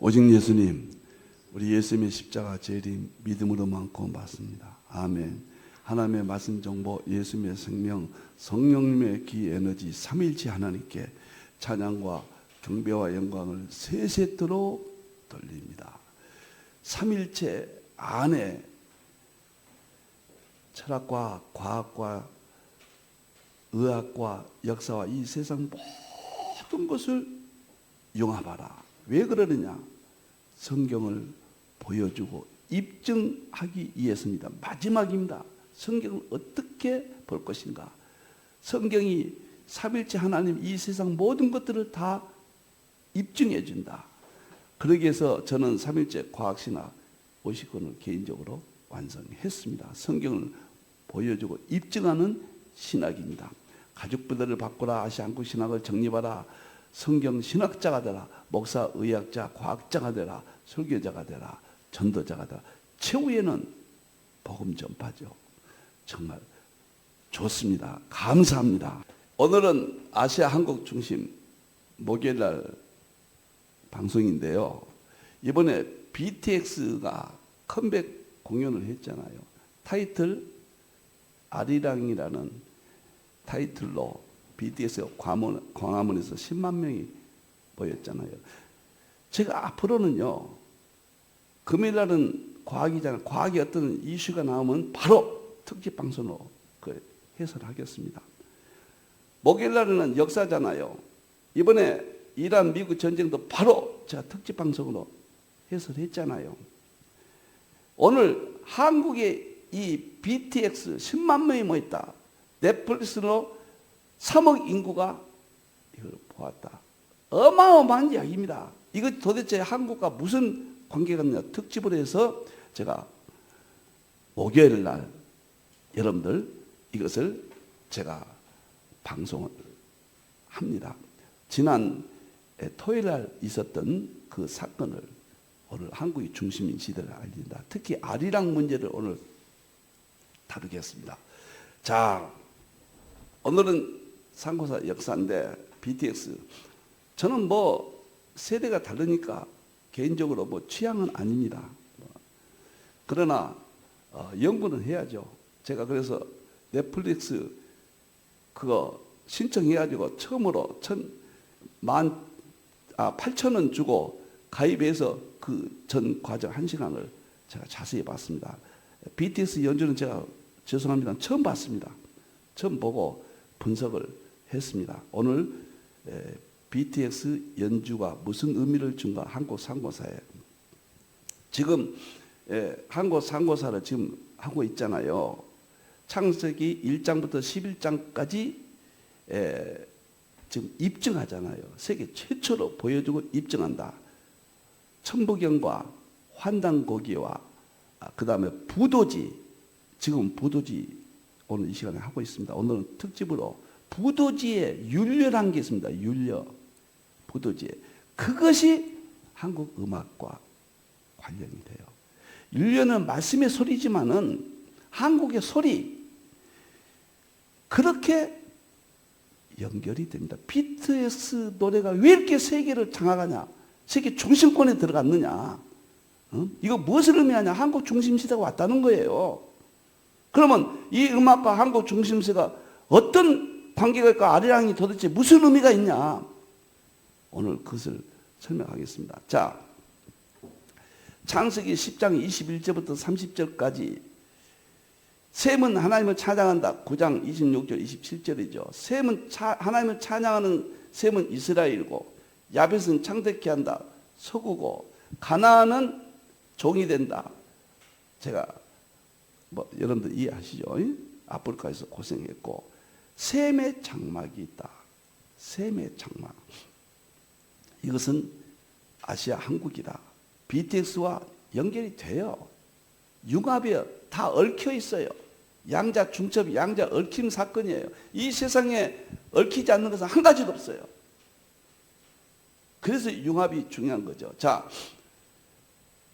오직 예수님, 우리 예수님의 십자가 재림 믿음으로 많고 맞습니다. 아멘. 하나님의 말씀 정보, 예수님의 생명, 성령님의 기 에너지, 삼일체 하나님께 찬양과 경배와 영광을 세세토록 돌립니다. 삼일체 안에 철학과 과학과 의학과 역사와 이 세상 모든 것을 융합하라. 왜 그러느냐? 성경을 보여주고 입증하기 위해서입니다. 마지막입니다. 성경을 어떻게 볼 것인가? 성경이 삼일체 하나님 이 세상 모든 것들을 다 입증해 준다. 그러기 위해서 저는 삼일체 과학신학 50권을 개인적으로 완성했습니다. 성경을 보여주고 입증하는 신학입니다. 가죽부대를 바꾸라, 아시아 한국 신학을 정립하라, 성경 신학자가 되라, 목사, 의학자, 과학자가 되라, 설교자가 되라, 전도자가 되라. 최후에는 복음 전파죠. 정말 좋습니다. 감사합니다. 오늘은 아시아 한국 중심 목요일날 방송인데요. 이번에 BTS가 컴백 공연을 했잖아요. 타이틀 아리랑이라는 타이틀로 BTS가 광화문에서 10만 명이 모였잖아요. 제가 앞으로는요, 금요일 날은 과학이잖아요. 과학이 어떤 이슈가 나오면 바로 특집 방송으로 해설하겠습니다. 목요일 날은 역사잖아요. 이번에 이란 미국 전쟁도 바로 제가 특집 방송으로 해설했잖아요. 오늘 한국에 이 BTS 10만 명이 모였다. 넷플릭스로 3억 인구가 이걸 보았다. 어마어마한 이야기입니다. 이거 도대체 한국과 무슨 관계가 있느냐 특집으로 해서 제가 목요일 날 여러분들 이것을 제가 방송을 합니다. 지난 토요일 날 있었던 그 사건을 오늘 한국의 중심인 시대를 알린다. 특히 아리랑 문제를 오늘 다루겠습니다. 자, 오늘은 상고사 역사인데 BTS 저는 뭐 세대가 다르니까 개인적으로 뭐 취향은 아닙니다. 그러나 연구는 해야죠. 제가 그래서 넷플릭스 그거 신청해가지고 처음으로 8,000원 주고 가입해서 그 전 과정 1시간을 제가 자세히 봤습니다. BTS 연주는 제가 죄송합니다. 처음 봤습니다. 처음 보고 분석을 했습니다. 오늘 BTS 연주가 무슨 의미를 준가 한국 상고사에 지금 한국 상고사를 지금 하고 있잖아요. 창세기 1장부터 11장까지 지금 입증하잖아요. 세계 최초로 보여주고 입증한다. 천부경과 환단고기와 그 다음에 부도지, 지금 부도지 오늘 이 시간에 하고 있습니다. 오늘은 특집으로 부도지에 율려라는 게 있습니다. 율려, 부도지에. 그것이 한국 음악과 관련이 돼요. 율려는 말씀의 소리지만은 한국의 소리, 그렇게 연결이 됩니다. BTS 노래가 왜 이렇게 세계를 장악하냐? 세계 중심권에 들어갔느냐? 이거 무엇을 의미하냐? 한국 중심시대가 왔다는 거예요. 그러면 이 음악과 한국 중심시대가 어떤 관계가 있고 아리랑이 도대체 무슨 의미가 있냐? 오늘 그것을 설명하겠습니다. 자, 창세기 10장 21절부터 30절까지 셈은 하나님을 찬양한다. 9장 26절 27절이죠. 셈은 하나님을 찬양하는 셈은 이스라엘이고 야벳은 창대케 한다. 서구고 가나안은 종이 된다. 제가 뭐 여러분들 이해하시죠? 아프리카에서 고생했고 셈의 장막이 있다. 셈의 장막. 이것은 아시아 한국이다. BTS와 연결이 돼요. 융합이 다 얽혀 있어요. 양자 중첩, 양자 얽힘 사건이에요. 이 세상에 얽히지 않는 것은 한 가지도 없어요. 그래서 융합이 중요한 거죠. 자,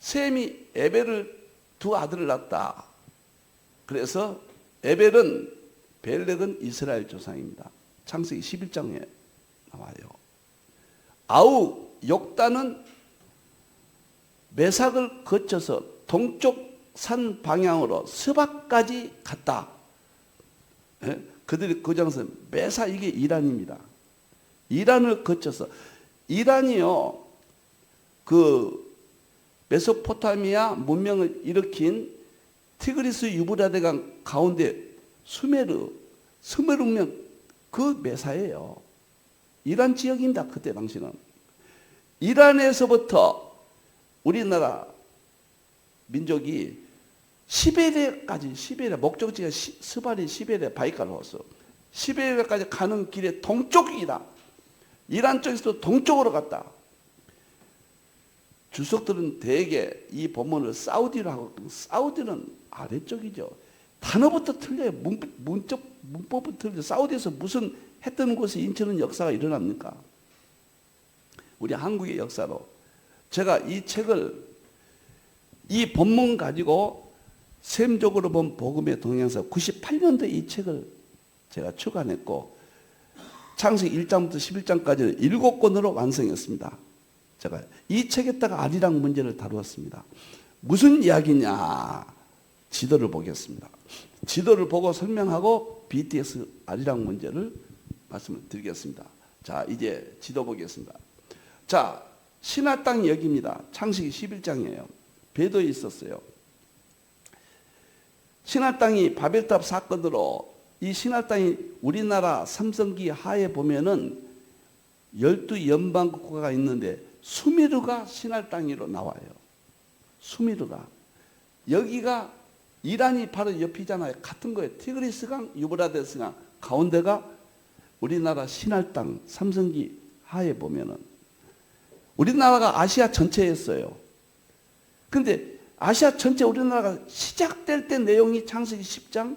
셈이 에벨을 두 아들을 낳았다. 그래서 에벨은 벨렉은 이스라엘 조상입니다. 창세기 11장에 나와요. 아우 욕단은 매삭을 거쳐서 동쪽 산 방향으로 스바까지 갔다. 예? 그들이 거장에서 매사 이게 이란입니다. 이란을 거쳐서 이란이요 그 메소포타미아 문명을 일으킨 티그리스 유브라데강 가운데 수메르 문명 그 매사예요. 이란 지역입니다. 그때 당시는 이란에서부터 우리나라 민족이 시베리아까지 시베리아 목적지가 스바리 시베리아 바이칼호스 시베리아까지 가는 길의 동쪽이다. 이란 쪽에서도 동쪽으로 갔다. 주석들은 대개 이 본문을 사우디로 하고 사우디는 아래쪽이죠. 단어부터 틀려요. 문법부터 틀려요. 사우디에서 무슨 했던 곳에 인천은 역사가 일어납니까? 우리 한국의 역사로 제가 이 책을 이 본문 가지고 셈적으로 본 복음의 동향서 98년도에 이 책을 제가 출간했고 창세기 1장부터 11장까지는 7권으로 완성했습니다. 제가 이 책에다가 아리랑 문제를 다루었습니다. 무슨 이야기냐? 지도를 보겠습니다. 지도를 보고 설명하고 BTS 아리랑 문제를 말씀을 드리겠습니다. 자, 이제 지도 보겠습니다. 자, 신할 땅이 여기입니다. 창세기 11장이에요. 배도에 있었어요. 신할 땅이 바벨탑 사건으로 이 신할 땅이 우리나라 삼성기 하에 보면은 12연방 국가가 있는데 수미르가 신할 땅으로 나와요. 수미르가. 여기가 이란이 바로 옆이잖아요. 같은 거예요. 티그리스강, 유브라데스강. 가운데가 우리나라 신할 땅 삼성기 하에 보면은 우리나라가 아시아 전체였어요. 근데 아시아 전체 우리나라가 시작될 때 내용이 창세기 10장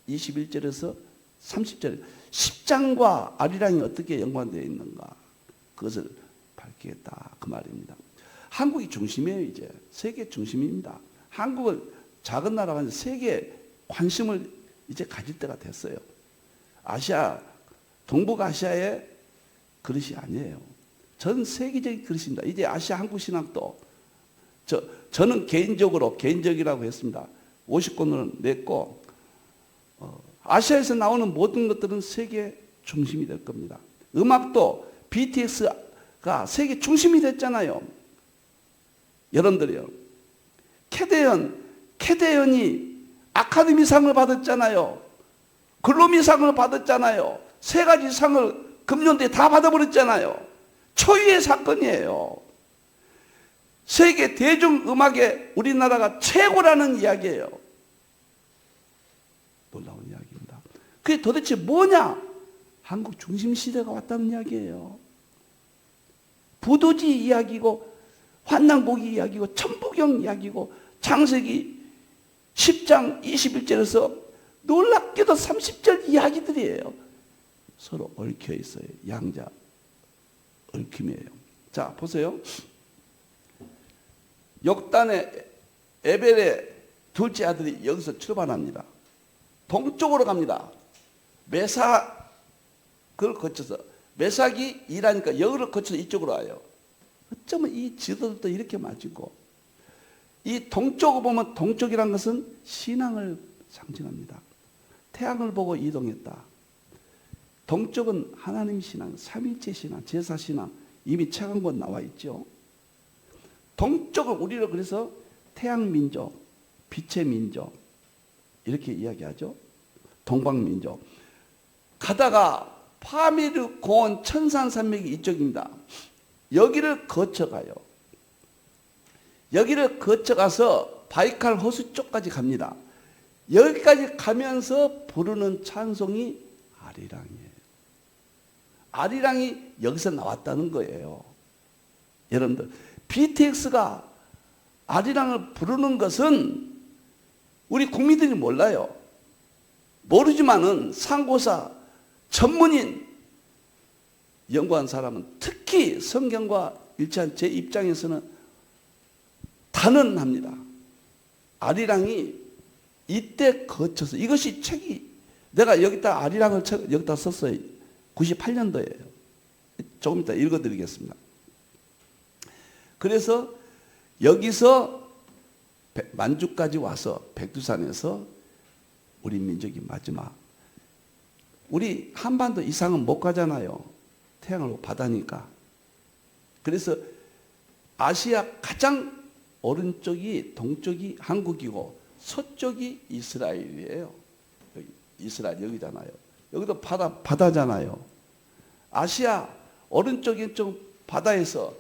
21절에서 30절 10장과 아리랑이 어떻게 연관되어 있는가 그것을 밝히겠다 그 말입니다. 한국이 중심이에요. 이제 세계 중심입니다. 한국은 작은 나라가 아니라 세계에 관심을 이제 가질 때가 됐어요. 아시아 동북아시아의 그릇이 아니에요. 전 세계적인 그릇입니다. 이제 아시아 한국 신학도 저는 개인적이라고 했습니다. 50권을 냈고 아시아에서 나오는 모든 것들은 세계 중심이 될 겁니다. 음악도 BTS가 세계 중심이 됐잖아요. 여러분들이요. 캐대연이 아카데미상을 받았잖아요. 글로미상을 받았잖아요. 세 가지 상을 금년도에 다 받아버렸잖아요. 초유의 사건이에요. 세계 대중음악의 우리나라가 최고라는 이야기예요. 놀라운 이야기입니다. 그게 도대체 뭐냐? 한국 중심시대가 왔다는 이야기예요. 부도지 이야기고 환난고기 이야기고 천부경 이야기고 창세기 10장 21절에서 놀랍게도 30절 이야기들이에요. 서로 얽혀 있어요. 양자 얽힘이에요. 자, 보세요. 욕단의 에벨의 둘째 아들이 여기서 출발합니다. 동쪽으로 갑니다. 메삭을 거쳐서 메삭이 일하니까 여기를 거쳐서 이쪽으로 와요. 어쩌면 이 지도들도 이렇게 맞고 이 동쪽을 보면 동쪽이란 것은 신앙을 상징합니다. 태양을 보고 이동했다. 동쪽은 하나님 신앙, 삼위일체 신앙, 제사 신앙 이미 책 한 권 나와 있죠. 동쪽을 우리를 그래서 태양민족, 빛의 민족 이렇게 이야기하죠. 동방민족. 가다가 파미르 고원 천산산맥이 이쪽입니다. 여기를 거쳐가요. 여기를 거쳐가서 바이칼 호수 쪽까지 갑니다. 여기까지 가면서 부르는 찬송이 아리랑이에요. 아리랑이 여기서 나왔다는 거예요. 여러분들 BTS가 아리랑을 부르는 것은 우리 국민들이 몰라요. 모르지만은 상고사 전문인 연구한 사람은 특히 성경과 일치한 제 입장에서는 단언합니다. 아리랑이 이때 거쳐서 이것이 책이 내가 여기다 아리랑을 여기다 썼어요. 98년도예요. 조금 이따 읽어드리겠습니다. 그래서 여기서 만주까지 와서 백두산에서 우리 민족이 마지막, 우리 한반도 이상은 못 가잖아요. 태양을 바다니까. 그래서 아시아 가장 오른쪽이 동쪽이 한국이고 서쪽이 이스라엘이에요. 여기, 이스라엘 여기잖아요. 여기도 바다잖아요. 아시아 오른쪽이 좀 바다에서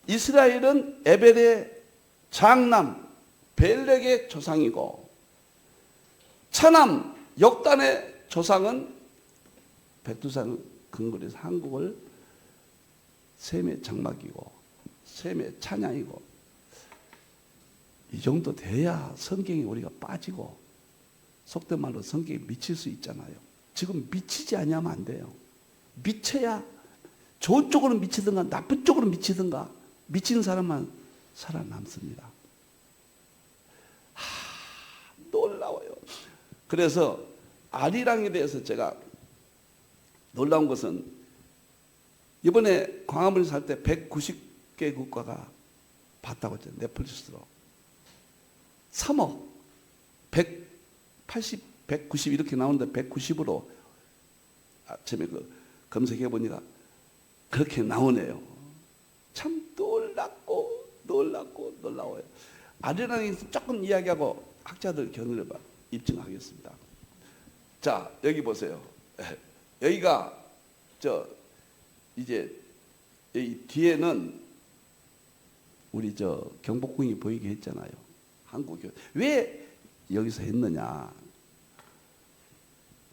이스라엘은 에벨의 장남 벨렉의 조상이고 차남 역단의 조상은 백두산 근거리에서 한국을 셈의 장막이고 셈의 찬양이고, 이 정도 돼야 성경에 우리가 빠지고 속된 말로 성경에 미칠 수 있잖아요. 지금 미치지 않으면 안 돼요. 미쳐야 좋은 쪽으로 미치든가 나쁜 쪽으로 미치든가 미친 사람만 살아남습니다. 놀라워요. 그래서 아리랑에 대해서 제가 놀라운 것은 이번에 광화문에 살 때 190개 국가가 봤다고 했잖아요. 넷플릭스로 3억 180, 190 이렇게 나오는데 190으로 아침에 검색해 보니까 그렇게 나오네요. 참 놀라워요. 아리랑에서 조금 이야기하고 학자들 견해를 입증하겠습니다. 자, 여기 보세요. 여기가 이제 여기 뒤에는 우리 경복궁이 보이게 했잖아요. 한국교. 왜 여기서 했느냐?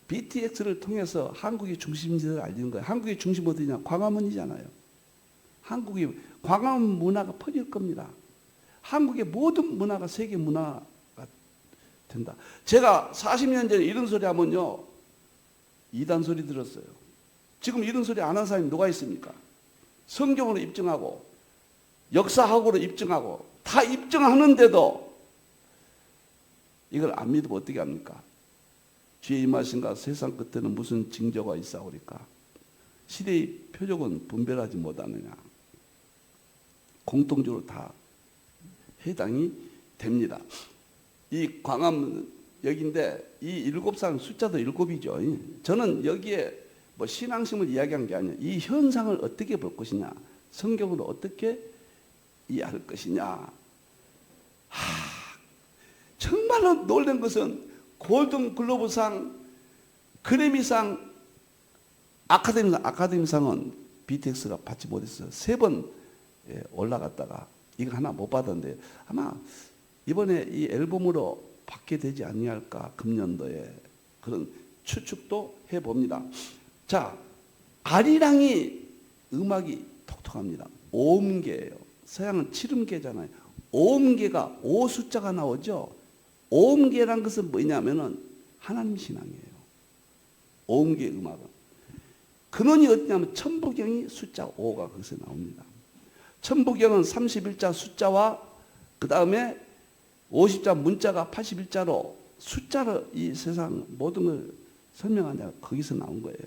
BTX를 통해서 한국의 중심지를 알리는 거예요. 한국의 중심 어디냐? 광화문이잖아요. 한국의 광화문 문화가 퍼질 겁니다. 한국의 모든 문화가 세계 문화가 된다. 제가 40년 전에 이런 소리 하면요, 이단 소리 들었어요. 지금 이런 소리 안 한 사람이 누가 있습니까? 성경으로 입증하고 역사학으로 입증하고 다 입증하는데도 이걸 안 믿으면 어떻게 합니까? 주의 임하신가 세상 끝에는 무슨 징조가 있사오리까? 시대의 표적은 분별하지 못하느냐? 공통적으로 다 해당이 됩니다. 이 광화문 여기인데 이 7상 숫자도 7이죠. 저는 여기에 뭐 신앙심을 이야기한 게 아니에요. 이 현상을 어떻게 볼 것이냐, 성경으로 어떻게 이해할 것이냐. 정말로 놀란 것은 골든 글로브상, 그래미상, 아카데미상은 BTS가 받지 못했어요. 3번 올라갔다가 이거 하나 못 받았는데 아마 이번에 이 앨범으로 받게 되지 아니할까, 금년도에. 그런 추측도 해봅니다. 자, 아리랑이 음악이 독특합니다. 오음계예요. 서양은 7음계잖아요. 오음계가 5 숫자가 나오죠. 오음계란 것은 뭐냐면은 하나님 신앙이에요. 오음계 음악은. 근원이 어디냐면 천부경이 숫자 5가 거기서 나옵니다. 천부경은 31자 숫자와 그 다음에 50자 문자가 81자로 숫자로 이 세상 모든 걸 설명하냐, 거기서 나온 거예요.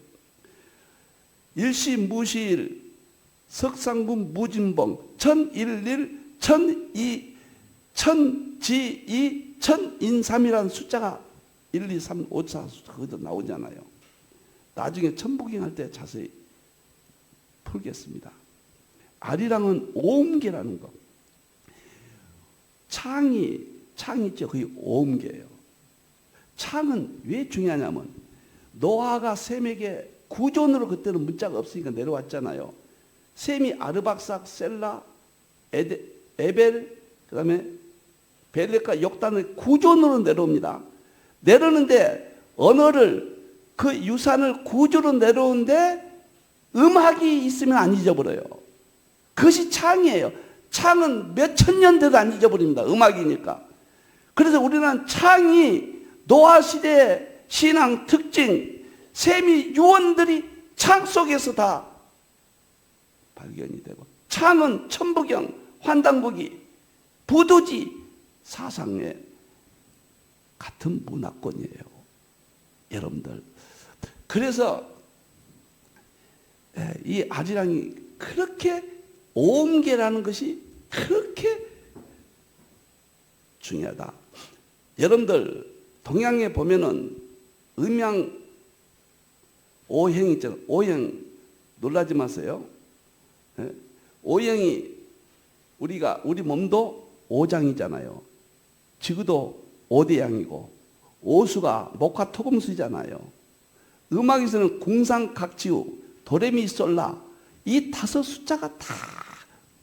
일시무시일 석상분 무진봉 천일일 천이 천지이 천인삼이라는 숫자가 1, 2, 3, 5, 4 거기도 나오잖아요. 나중에 천부경 할 때 자세히 풀겠습니다. 아리랑은 오음계라는 거. 창이 있죠. 그게 오음계예요. 창은 왜 중요하냐면 노아가 셈에게 구존으로, 그때는 문자가 없으니까 내려왔잖아요. 셈이 아르박삭, 셀라, 에벨, 그 다음에 벨렉과 역단을 구존으로 내려옵니다. 내려오는데 언어를, 그 유산을 구조로 내려오는데 음악이 있으면 안 잊어버려요. 그것이 창이에요. 창은 몇천 년 돼도 안 잊어버립니다. 음악이니까. 그래서 우리는 창이 노아 시대의 신앙 특징, 셈이 유언들이 창 속에서 다 발견이 되고, 창은 천부경, 환단고기, 부도지 사상의 같은 문화권이에요. 여러분들. 그래서 이 아리랑이 그렇게 오음계라는 것이 그렇게 중요하다. 여러분들 동양에 보면은 음양 오행 있잖아요. 오행 놀라지 마세요. 예? 오행이 우리 몸도 오장이잖아요. 지구도 오대양이고 오수가 목화토금수잖아요. 음악에서는 궁상각지우 도레미솔라 이 5 숫자가 다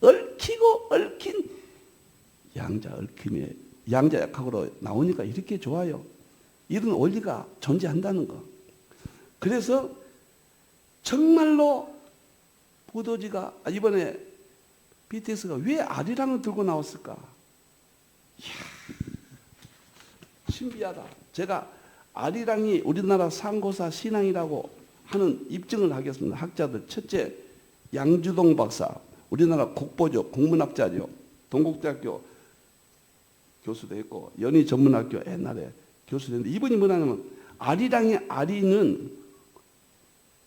얽히고 얽힌 양자 얽힘에 양자역학으로 나오니까 이렇게 좋아요. 이런 원리가 존재한다는 거. 그래서 정말로 부도지가 이번에 BTS가 왜 아리랑을 들고 나왔을까? 이야, 신비하다. 제가 아리랑이 우리나라 상고사 신앙이라고 하는 입증을 하겠습니다. 학자들 첫째 양주동 박사, 우리나라 국보죠, 국문학자죠. 동국대학교 교수도 했고 연희전문학교 옛날에 교수도 했는데 이분이 뭐냐면 아리랑의 아리는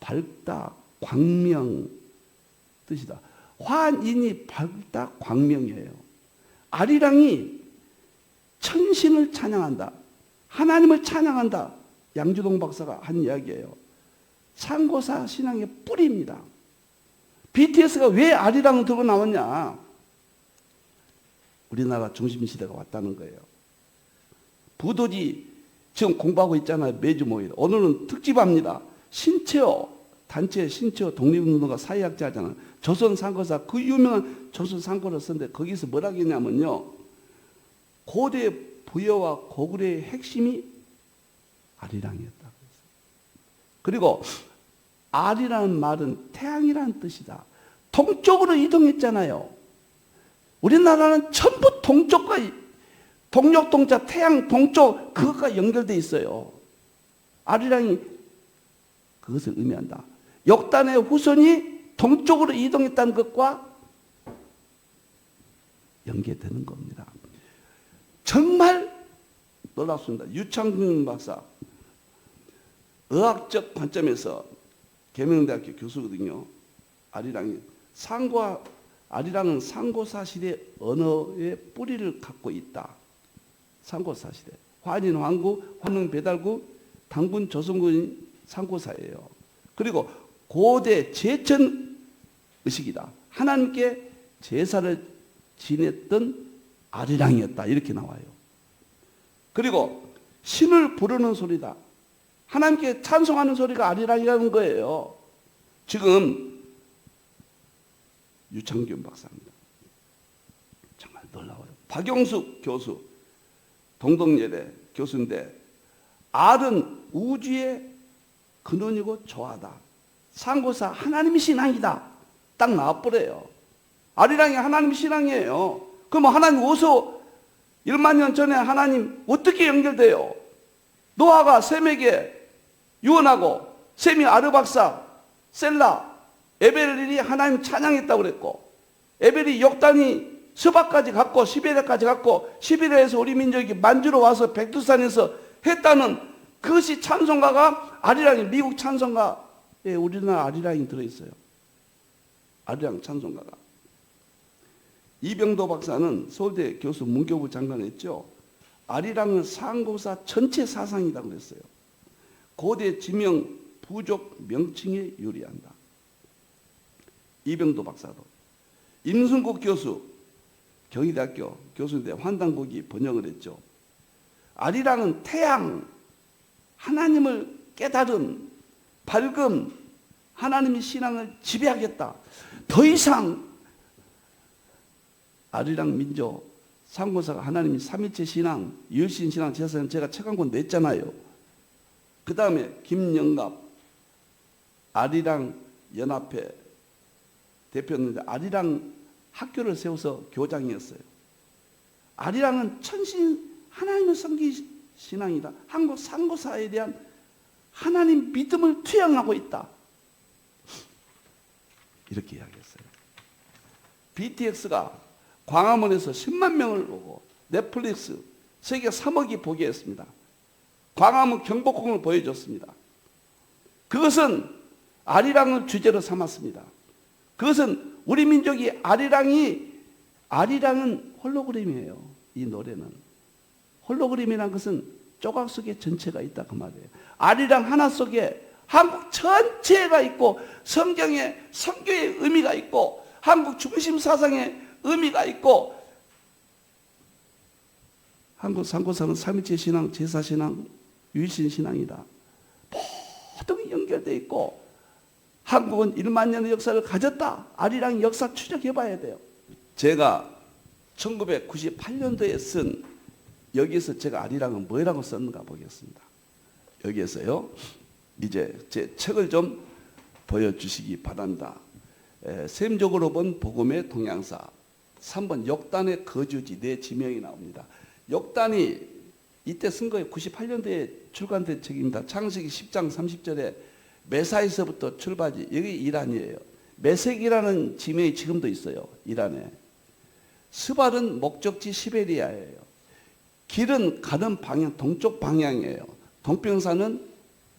밝다 광명 뜻이다. 환인이 밝다 광명이에요. 아리랑이 천신을 찬양한다. 하나님을 찬양한다. 양주동 박사가 한 이야기예요. 상고사 신앙의 뿌리입니다. BTS가 왜 아리랑을 들고 나왔냐? 우리나라 중심시대가 왔다는 거예요. 부도지 지금 공부하고 있잖아요. 매주 모일. 오늘은 특집합니다. 신채호 단체 신채호 독립운동가 사회학자잖아요. 조선상고사 그 유명한 조선상고를 썼는데 거기서 뭐라고 했냐면요. 고대 부여와 고구려의 핵심이 아리랑이었다. 그리고 아리라는 말은 태양이라는 뜻이다. 동쪽으로 이동했잖아요. 우리나라는 전부 동쪽과 동력동자 태양 동쪽 그것과 연결되어 있어요. 아리랑이 그것을 의미한다. 역단의 후손이 동쪽으로 이동했다는 것과 연계되는 겁니다. 정말 놀랍습니다. 유창균 박사 의학적 관점에서 계명대학교 교수거든요. 아리랑은 상고사시대 언어의 뿌리를 갖고 있다. 상고사시대. 환인, 황구, 환릉, 배달구, 당군, 조선군이 상고사예요. 그리고 고대 제천 의식이다. 하나님께 제사를 지냈던 아리랑이었다. 이렇게 나와요. 그리고 신을 부르는 소리다. 하나님께 찬송하는 소리가 아리랑이라는 거예요. 지금 유창균 박사입니다. 정말 놀라워요. 박영숙 교수, 동덕예대 교수인데 알은 우주의 근원이고 조화다. 상고사 하나님의 신앙이다. 딱 나와버려요. 아리랑이 하나님의 신앙이에요. 그럼 하나님 어디서 1만 년 전에 하나님 어떻게 연결돼요? 노아가 셈에게 유언하고 셈이 아르박사, 셀라, 에벨이 하나님 찬양했다고 그랬고 에벨이 역단이 서박까지 갔고 시베리아까지 갔고 시베리아에서 우리 민족이 만주로 와서 백두산에서 했다는 그것이 찬송가가 아리랑이 미국 찬송가에 우리나라 아리랑이 들어있어요. 아리랑 찬송가가. 이병도 박사는 서울대 교수 문교부 장관 했죠. 아리랑은 상고사 전체 사상이라고 그랬어요. 고대 지명 부족 명칭에 유리한다. 이병도 박사도. 임순국 교수 경희대학교 교수인데 환단국이 번역을 했죠. 아리랑은 태양, 하나님을 깨달은 밝음, 하나님의 신앙을 지배하겠다. 더 이상 아리랑 민족 상고사가 하나님이 삼위체 신앙, 유일신 신앙 제사는 제가 책 한 권 냈잖아요. 그 다음에 김영갑 아리랑 연합회 대표였는데 아리랑 학교를 세워서 교장이었어요. 아리랑은 천신 하나님을 섬기 신앙이다. 한국 상고사에 대한 하나님 믿음을 투영하고 있다. 이렇게 이야기했어요. BTS가 광화문에서 10만 명을 보고 넷플릭스 세계 3억이 보게 했습니다. 광화문 경복궁을 보여줬습니다. 그것은 아리랑을 주제로 삼았습니다. 그것은 우리 민족이 아리랑은 홀로그램이에요. 이 노래는 홀로그램이라는 것은 조각 속에 전체가 있다 그 말이에요. 아리랑 하나 속에 한국 전체가 있고 성경의 선교의 의미가 있고 한국 중심 사상의 의미가 있고 한국 상고사는 삼위체 신앙, 제사 신앙, 유일신 신앙이다. 모든 게 연결되어 있고 한국은 1만 년의 역사를 가졌다. 아리랑 역사 추적해 봐야 돼요. 제가 1998년도에 쓴 여기에서 제가 아리랑은 뭐라고 썼는가 보겠습니다. 여기에서요. 이제 제 책을 좀 보여주시기 바랍니다. 셈적으로 본 복음의 동향사 3번 역단의 거주지 내 지명이 나옵니다. 역단이 이때 쓴 거예요. 98년도에 출간된 책입니다. 창세기 10장 30절에 메사에서부터 출발이 여기 이란이에요. 메색이라는 지명이 지금도 있어요. 이란에. 스발은 목적지 시베리아예요. 길은 가는 방향 동쪽 방향이에요. 동평산은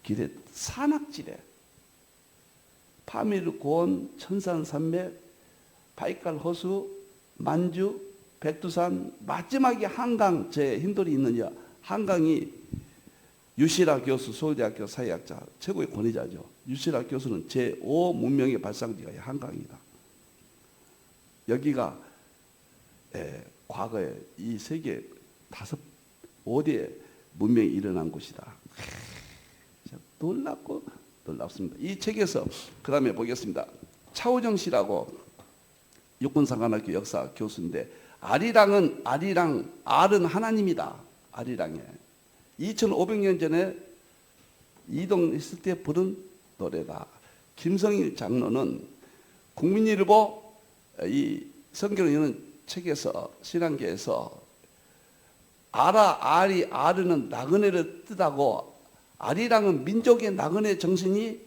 길의 산악지대. 파미르 고원, 천산 산맥, 바이칼 호수, 만주, 백두산, 마지막에 한강, 제 힘들이 있느냐. 한강이 유시라 교수, 서울대학교 사회학자, 최고의 권위자죠. 유시라 교수는 제5 문명의 발상지가 한강이다. 여기가 과거에 이 세계 5대 문명이 일어난 곳이다. 놀랍고 놀랍습니다. 이 책에서 그 다음에 보겠습니다. 차우정 씨라고 육군사관학교 역사 교수인데 아리랑은 알은 하나님이다. 아리랑에 2500년 전에 이동했을 때 부른 노래다. 김성일 장로는 국민일보 이 성경을 여는 책에서 신앙계에서 알은 나그네를 뜻하고 아리랑은 민족의 나그네 정신이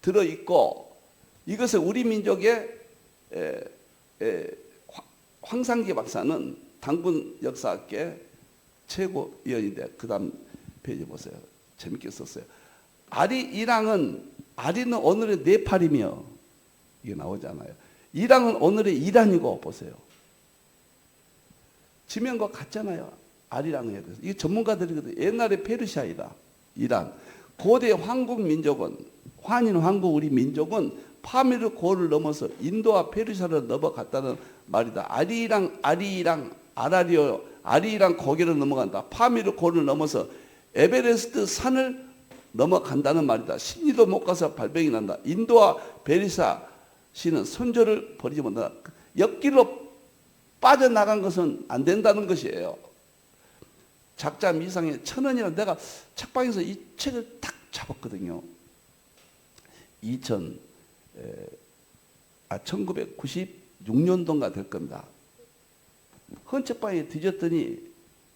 들어있고 이것을 우리 민족의 황상기 박사는 당군 역사학계 최고위원인데 그 다음 페이지 보세요. 재밌게 썼어요. 아리는 오늘의 네팔이며 이게 나오잖아요. 이랑은 오늘의 이란이고 보세요. 지명과 같잖아요. 아리랑에 대해서. 이게 전문가들이거든요. 옛날에 페르시아이다. 이란. 고대 황국 민족은 환인 황국 우리 민족은 파미르 고를 넘어서 인도와 페르시아를 넘어갔다는 말이다. 아리랑 고개를 넘어간다. 파미르 고를 넘어서 에베레스트 산을 넘어간다는 말이다. 신리도 못 가서 발병이 난다. 인도와 페르시아 시는 선조를 버리지 못한다. 옆길로 빠져나간 것은 안 된다는 것이에요. 작자 미상의 1000원이라 내가 책방에서 이 책을 딱 잡았거든요. 1996년도인가 될 겁니다. 헌책방에 뒤졌더니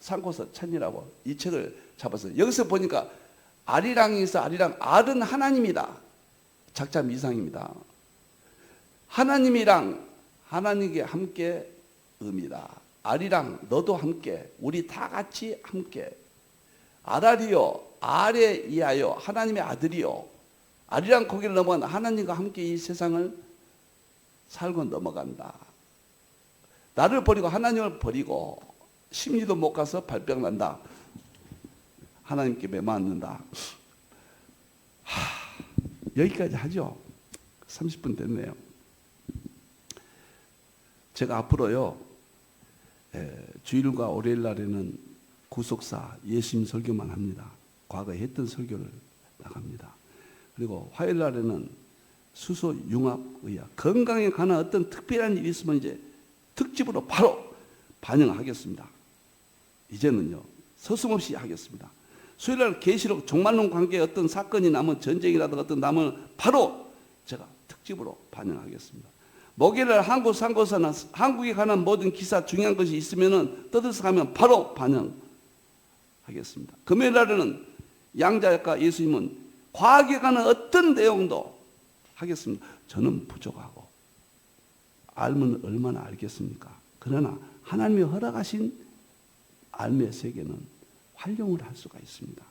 상고서 찾느라고 이 책을 잡았어요. 여기서 보니까 아리랑이 있어. 알은 하나님이다. 작자 미상입니다. 하나님께 함께 의미다. 아리랑 너도 함께 우리 다 같이 함께 아라리요 아래 이하여 하나님의 아들이요 아리랑 고개를 넘어간 하나님과 함께 이 세상을 살고 넘어간다. 나를 버리고 하나님을 버리고 심리도 못 가서 발병난다. 하나님께 매맞는다. 여기까지 하죠. 30분 됐네요. 제가 앞으로요 주일과 월요일 날에는 구속사 예수님 설교만 합니다. 과거에 했던 설교를 나갑니다. 그리고 화요일 날에는 수소 융합 의학 건강에 관한 어떤 특별한 일이 있으면 이제 특집으로 바로 반영하겠습니다. 이제는요 서슴없이 하겠습니다. 수요일 날 계시록 종말론 관계에 어떤 사건이 나면 전쟁이라든가 어떤 나면 바로 제가 특집으로 반영하겠습니다. 목요일날 한국 상고사나 한국에 관한 모든 기사 중요한 것이 있으면은 떠들썩하면 바로 반영하겠습니다. 금요일 날에는 양자역과 예수님은 과학에 관한 어떤 내용도 하겠습니다. 저는 부족하고 알면 얼마나 알겠습니까? 그러나 하나님이 허락하신 알의 세계는 활용을 할 수가 있습니다.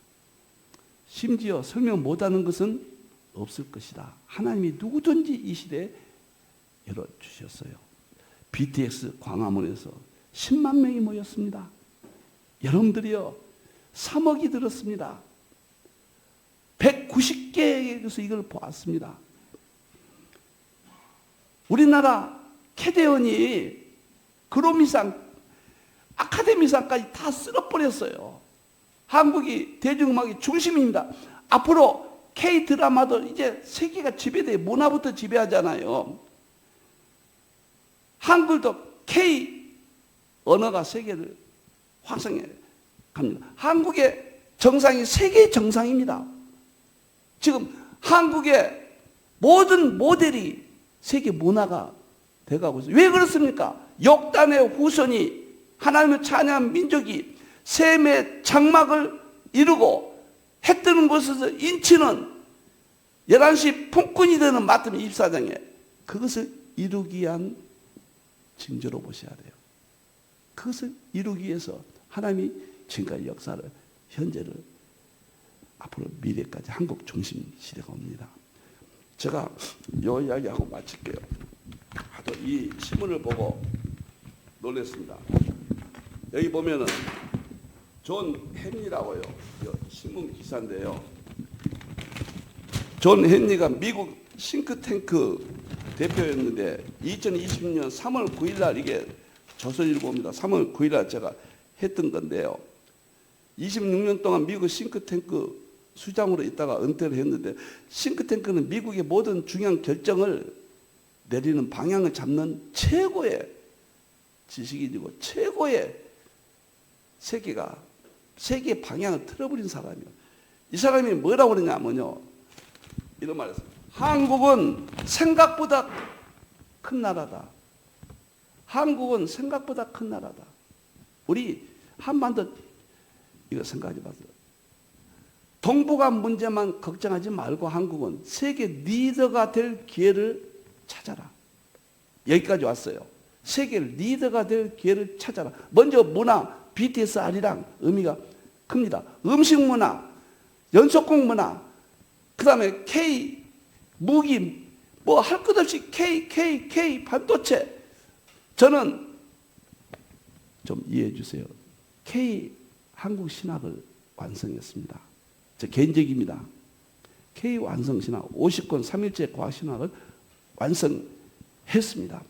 심지어 설명 못하는 것은 없을 것이다. 하나님이 누구든지 이 시대에 열어주셨어요. BTX 광화문에서 10만 명이 모였습니다. 여러분들이요, 3억이 들었습니다. 190개에서 이걸 보았습니다. 우리나라 캐대원이 그로미상, 아카데미상까지 다 쓸어버렸어요. 한국이 대중음악의 중심입니다. 앞으로 K-드라마도 이제 세계가 지배돼, 문화부터 지배하잖아요. 한글도 K 언어가 세계를 확성해 갑니다. 한국의 정상이 세계 정상입니다. 지금 한국의 모든 모델이 세계 문화가 돼가고 있어요. 왜 그렇습니까? 욕단의 후손이 하나님을 찬양한 민족이 셈의 장막을 이루고 해 뜨는 곳에서 인치는 11시 품꾼이 되는 마태복음 24장에 그것을 이루기 위한 징조로 보셔야 돼요. 그것을 이루기 위해서 하나님이 지금까지 역사를, 현재를, 앞으로 미래까지 한국 중심 시대가 옵니다. 제가 이 이야기하고 마칠게요. 하도 이 신문을 보고 놀랐습니다. 여기 보면은 존 헨리라고요. 신문 기사인데요. 존 헨리가 미국 싱크탱크 대표였는데 2020년 3월 9일 날 이게 조선일보입니다. 3월 9일 날 제가 했던 건데요. 26년 동안 미국 싱크탱크 수장으로 있다가 은퇴를 했는데, 싱크탱크는 미국의 모든 중요한 결정을 내리는 방향을 잡는 최고의 지식인이고 최고의 세계 방향을 틀어버린 사람이에요. 이 사람이 뭐라고 그러냐면요, 이런 말을 했어요. 한국은 생각보다 큰 나라다. 한국은 생각보다 큰 나라다. 우리 한반도 이거 생각해 봤어요. 동북아 문제만 걱정하지 말고 한국은 세계 리더가 될 기회를 찾아라. 여기까지 왔어요. 세계 리더가 될 기회를 찾아라. 먼저 문화, BTS 아리랑 의미가 큽니다. 음식 문화, 연속곡 문화, 그 다음에 K 무기, 뭐 할 것 없이 K 반도체. 저는 좀 이해해 주세요. K 한국 신학을 완성했습니다. 제 개인적입니다. K 완성 신학, 50권 3일째 과학 신학을 완성했습니다.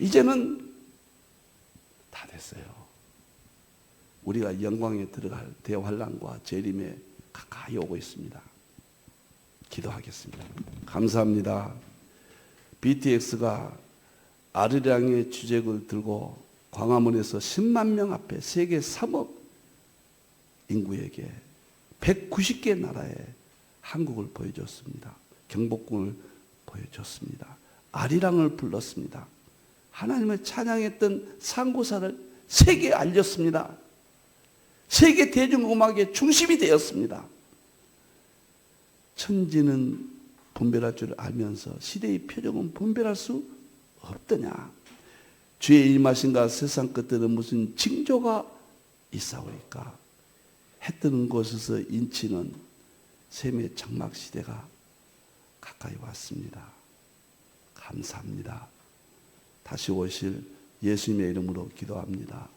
이제는 다 됐어요. 우리가 영광에 들어갈 대환란과 재림에 가까이 오고 있습니다. 기도하겠습니다. 감사합니다. BTS가 아리랑의 주제곡을 들고 광화문에서 10만 명 앞에 세계 3억 인구에게 190개 나라에 한국을 보여줬습니다. 경복궁을 보여줬습니다. 아리랑을 불렀습니다. 하나님을 찬양했던 상고사를 세계에 알렸습니다. 세계 대중음악의 중심이 되었습니다. 천지는 분별할 줄 알면서 시대의 표적은 분별할 수 없더냐. 주의 임하신가 세상 끝에는 무슨 징조가 있사오리까. 해 뜨는 곳에서 인치는 셈의 장막 시대가 가까이 왔습니다. 감사합니다. 다시 오실 예수님의 이름으로 기도합니다.